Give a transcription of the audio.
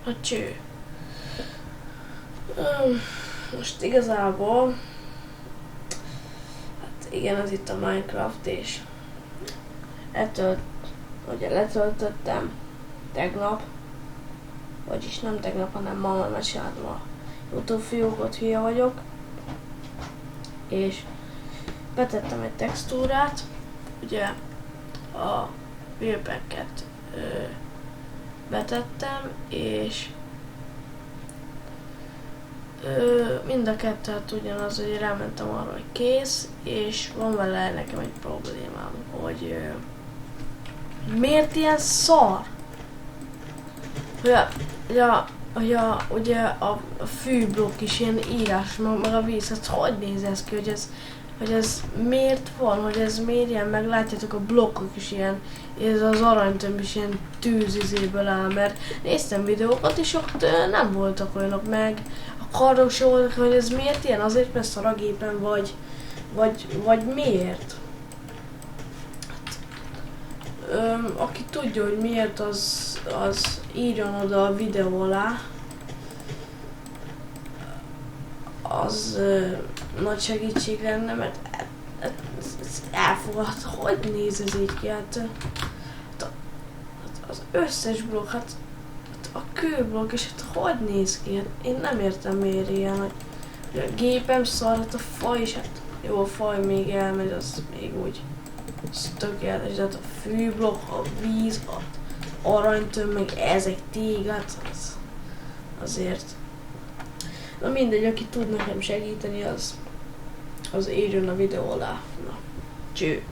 A cső. Most igazából, hát igen, ez itt a Minecraft, és ettől ugye letöltöttem tegnap, vagyis nem tegnap, hanem ma meséltem a YouTube fiókot, hülye vagyok, és betettem egy textúrát, ugye a wheelpacket betettem, és mind a kettőt ugyanaz, hogy rámentem arra, hogy kész, és van vele nekem egy problémám, hogy miért ilyen szar? Ugye a fűblokk is ilyen írás, meg a víz, hát hogy néz ez ki, hogy ez miért van, hogy ez miért ilyen, meg látjátok a blokkok is ilyen, ez az aranytömb is ilyen tűzizéből áll, mert néztem videókat és ott nem voltak olyanok, meg a kardok sem voltak, hogy ez miért ilyen, azért mert szar a gépen, vagy miért? Aki tudja, hogy miért, az írjon oda a videó alá, az nagy segítség lenne, mert ez elfogadható, hogy néz ez így ki, hát az összes blokk, hát a kőblokk, és hát hogy néz ki, hát én nem értem miért ilyen, hogy a gépem szar, hát a faj is, hát jó, a faj még elmegy, az még úgy, az tökéletes, de hát a fűblokk, a víz, az aranytömb, meg ezek tégát, azért. Na mindegy, aki tud nekem segíteni, az írjon a videó alá. Na, cső!